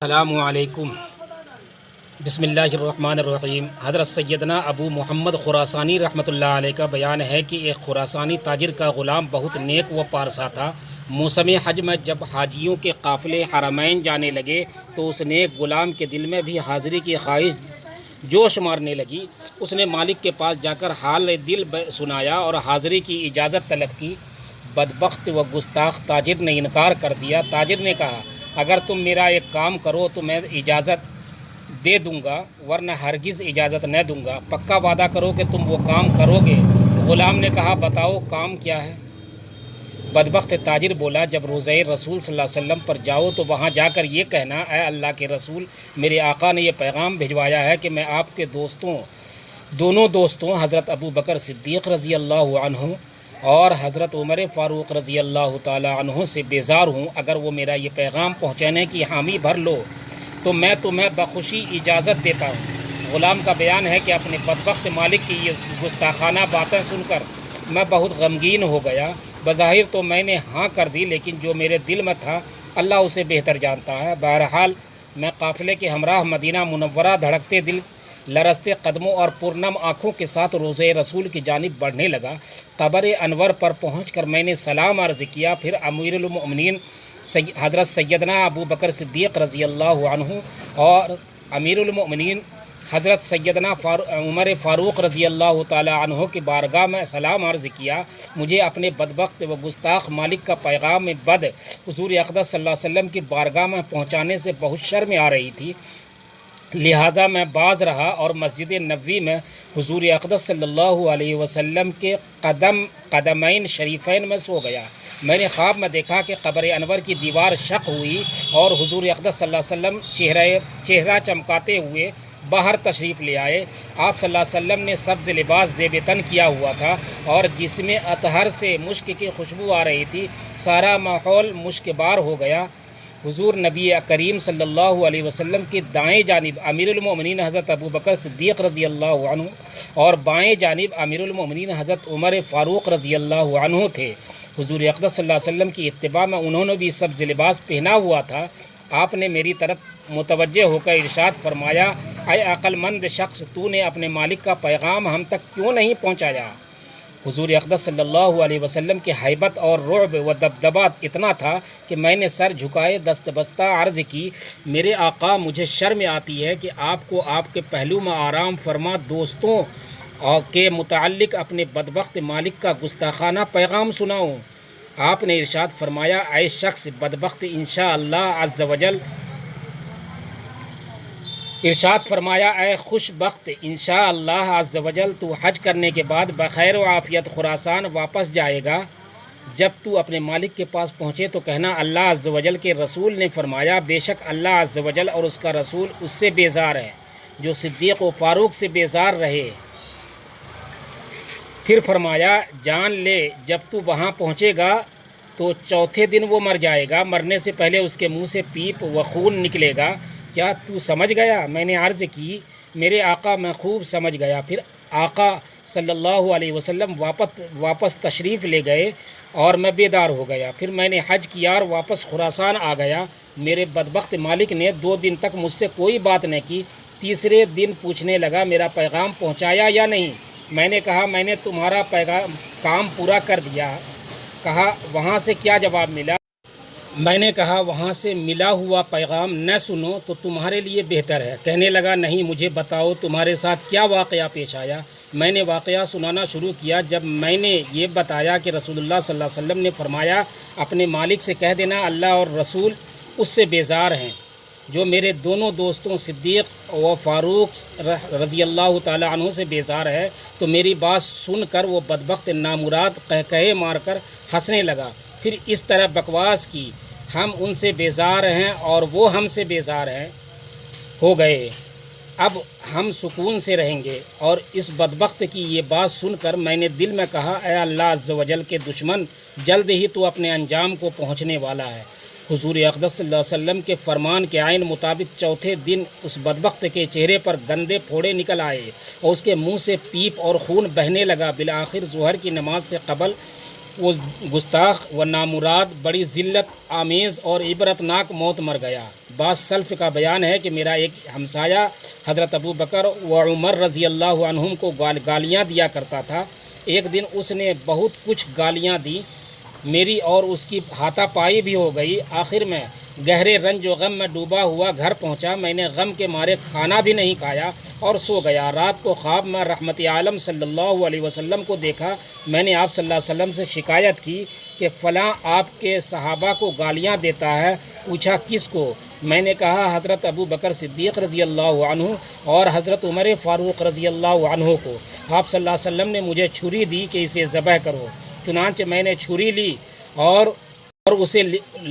السلام علیکم۔ بسم اللہ الرحمن الرحیم۔ حضرت سیدنا ابو محمد خراسانی رحمۃ اللہ علیہ کا بیان ہے کہ ایک خراسانی تاجر کا غلام بہت نیک و پارسا تھا۔ موسم حج میں جب حاجیوں کے قافلے حرمین جانے لگے تو اس نیک غلام کے دل میں بھی حاضری کی خواہش جوش مارنے لگی۔ اس نے مالک کے پاس جا کر حال دل سنایا اور حاضری کی اجازت طلب کی۔ بدبخت و گستاخ تاجر نے انکار کر دیا۔ تاجر نے کہا، اگر تم میرا ایک کام کرو تو میں اجازت دے دوں گا، ورنہ ہرگز اجازت نہ دوں گا۔ پکا وعدہ کرو کہ تم وہ کام کرو گے۔ غلام نے کہا، بتاؤ کام کیا ہے؟ بدبخت تاجر بولا، جب روضہ رسول صلی اللہ علیہ وسلم پر جاؤ تو وہاں جا کر یہ کہنا، اے اللہ کے رسول، میرے آقا نے یہ پیغام بھجوایا ہے کہ میں آپ کے دونوں دوستوں حضرت ابو بکر صدیق رضی اللہ عنہ اور حضرت عمر فاروق رضی اللہ تعالی عنہ سے بیزار ہوں۔ اگر وہ میرا یہ پیغام پہنچانے کی حامی بھر لو تو میں تمہیں بخوشی اجازت دیتا ہوں۔ غلام کا بیان ہے کہ اپنے بدبخت مالک کی یہ گستاخانہ باتیں سن کر میں بہت غمگین ہو گیا۔ بظاہر تو میں نے ہاں کر دی، لیکن جو میرے دل میں تھا اللہ اسے بہتر جانتا ہے۔ بہرحال میں قافلے کے ہمراہ مدینہ منورہ دھڑکتے دل، لرزتے قدموں اور پرنم آنکھوں کے ساتھ روضہ رسول کی جانب بڑھنے لگا۔ قبر انور پر پہنچ کر میں نے سلام عرض کیا، پھر امیر المؤمنین حضرت سیدنا ابو بکر صدیق رضی اللہ عنہ اور امیر المؤمنین حضرت سیدنا عمر فاروق رضی اللہ تعالی عنہ کی بارگاہ میں سلام عرض کیا۔ مجھے اپنے بدبخت و گستاخ مالک کا پیغام بد حضور اقدس صلی اللہ علیہ وسلم کی بارگاہ میں پہنچانے سے بہت شرم آ رہی تھی، لہٰذا میں باز رہا اور مسجد نبوی میں حضور اقدس صلی اللہ علیہ وسلم کے قدمین شریفین میں سو گیا۔ میں نے خواب میں دیکھا کہ قبر انور کی دیوار شق ہوئی اور حضور اقدس صلی اللہ علیہ وسلم چہرہ چمکاتے ہوئے باہر تشریف لے آئے۔ آپ صلی اللہ علیہ وسلم نے سبز لباس زیب تن کیا ہوا تھا اور جس میں اطہر سے مشک کی خوشبو آ رہی تھی۔ سارا ماحول مشک بار ہو گیا۔ حضور نبی کریم صلی اللہ علیہ وسلم کی دائیں جانب امیر المؤمنین حضرت ابو بکر صدیق رضی اللہ عنہ اور بائیں جانب امیر المؤمنین حضرت عمر فاروق رضی اللہ عنہ تھے۔ حضور اقدس صلی اللہ علیہ وسلم کی اتباع میں انہوں نے بھی سبز لباس پہنا ہوا تھا۔ آپ نے میری طرف متوجہ ہو کر ارشاد فرمایا، اے عقل مند شخص، تو نے اپنے مالک کا پیغام ہم تک کیوں نہیں پہنچایا؟ حضور اقدس صلی اللہ علیہ وسلم کی ہیبت اور رعب و دبدبہ اتنا تھا کہ میں نے سر جھکائے دست بستہ عرض کی، میرے آقا، مجھے شرم آتی ہے کہ آپ کو آپ کے پہلو میں آرام فرما دوستوں کے متعلق اپنے بدبخت مالک کا گستاخانہ پیغام سناؤں۔ آپ نے ارشاد فرمایا، اے شخص بدبخت، انشاءاللہ عز وجل ارشاد فرمایا، اے خوش بخت، انشاءاللہ عز و جل تو حج کرنے کے بعد بخیر و عافیت خراسان واپس جائے گا۔ جب تو اپنے مالک کے پاس پہنچے تو کہنا، اللہ عز و جل کے رسول نے فرمایا، بے شک اللہ عز و جل اور اس کا رسول اس سے بیزار ہے جو صدیق و فاروق سے بیزار رہے۔ پھر فرمایا، جان لے جب تو وہاں پہنچے گا تو چوتھے دن وہ مر جائے گا، مرنے سے پہلے اس کے منہ سے پیپ و خون نکلے گا۔ کیا تو سمجھ گیا؟ میں نے عرض کی، میرے آقا، میں خوب سمجھ گیا۔ پھر آقا صلی اللہ علیہ وسلم واپس تشریف لے گئے اور میں بیدار ہو گیا۔ پھر میں نے حج کیا اور واپس خراسان آ گیا۔ میرے بدبخت مالک نے 2 دن تک مجھ سے کوئی بات نہ کی۔ تیسرے دن پوچھنے لگا، میرا پیغام پہنچایا یا نہیں؟ میں نے کہا، میں نے تمہارا کام پورا کر دیا۔ کہا، وہاں سے کیا جواب ملا؟ میں نے کہا، وہاں سے ملا ہوا پیغام نہ سنو تو تمہارے لیے بہتر ہے۔ کہنے لگا، نہیں، مجھے بتاؤ تمہارے ساتھ کیا واقعہ پیش آیا۔ میں نے واقعہ سنانا شروع کیا۔ جب میں نے یہ بتایا کہ رسول اللہ صلی اللہ علیہ وسلم نے فرمایا، اپنے مالک سے کہہ دینا اللہ اور رسول اس سے بیزار ہیں جو میرے دونوں دوستوں صدیق و فاروق رضی اللہ تعالی عنہ سے بیزار ہے، تو میری بات سن کر وہ بدبخت نامراد قہقہے مار کر ہنسنے لگا۔ پھر اس طرح بکواس کی، ہم ان سے بیزار ہیں اور وہ ہم سے بیزار ہیں ہو گئے، اب ہم سکون سے رہیں گے۔ اور اس بدبخت کی یہ بات سن کر میں نے دل میں کہا، اے اللہ عز و جل کے دشمن، جلد ہی تو اپنے انجام کو پہنچنے والا ہے۔ حضور اقدس صلی اللہ علیہ وسلم کے فرمان کے عین مطابق چوتھے دن اس بدبخت کے چہرے پر گندے پھوڑے نکل آئے اور اس کے منہ سے پیپ اور خون بہنے لگا۔ بالآخر ظہر کی نماز سے قبل وہ گستاخ و نامراد بڑی ذلت آمیز اور عبرتناک موت مر گیا۔ بعض سلف کا بیان ہے کہ میرا ایک ہمسایہ حضرت ابو بکر و عمر رضی اللہ عنہم کو گالیاں دیا کرتا تھا۔ ایک دن اس نے بہت کچھ گالیاں دی، میری اور اس کی ہاتھا پائی بھی ہو گئی۔ آخر میں گہرے رنج و غم میں ڈوبا ہوا گھر پہنچا۔ میں نے غم کے مارے کھانا بھی نہیں کھایا اور سو گیا۔ رات کو خواب میں رحمت عالم صلی اللہ علیہ وسلم کو دیکھا۔ میں نے آپ صلی اللہ علیہ وسلم سے شکایت کی کہ فلاں آپ کے صحابہ کو گالیاں دیتا ہے۔ پوچھا کس کو؟ میں نے کہا حضرت ابو بکر صدیق رضی اللہ عنہ اور حضرت عمر فاروق رضی اللہ عنہ کو۔ آپ صلی اللہ علیہ وسلم نے مجھے چھری دی کہ اسے ذبح کرو۔ چنانچہ میں نے چھری لی اور اسے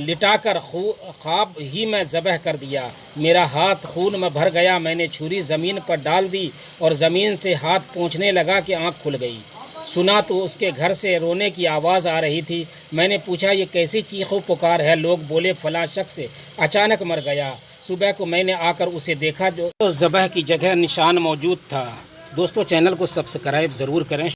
لٹا کر خواب ہی میں ذبح کر دیا۔ میرا ہاتھ خون میں بھر گیا۔ میں نے چھری زمین پر ڈال دی اور زمین سے ہاتھ پوچھنے لگا کہ آنکھ کھل گئی۔ سنا تو اس کے گھر سے رونے کی آواز آ رہی تھی۔ میں نے پوچھا یہ کیسی چیخ و پکار ہے؟ لوگ بولے فلاں شخص اچانک مر گیا۔ صبح کو میں نے آ کر اسے دیکھا جو ذبح کی جگہ نشان موجود تھا۔ دوستو چینل کو سبسکرائب ضرور کریں۔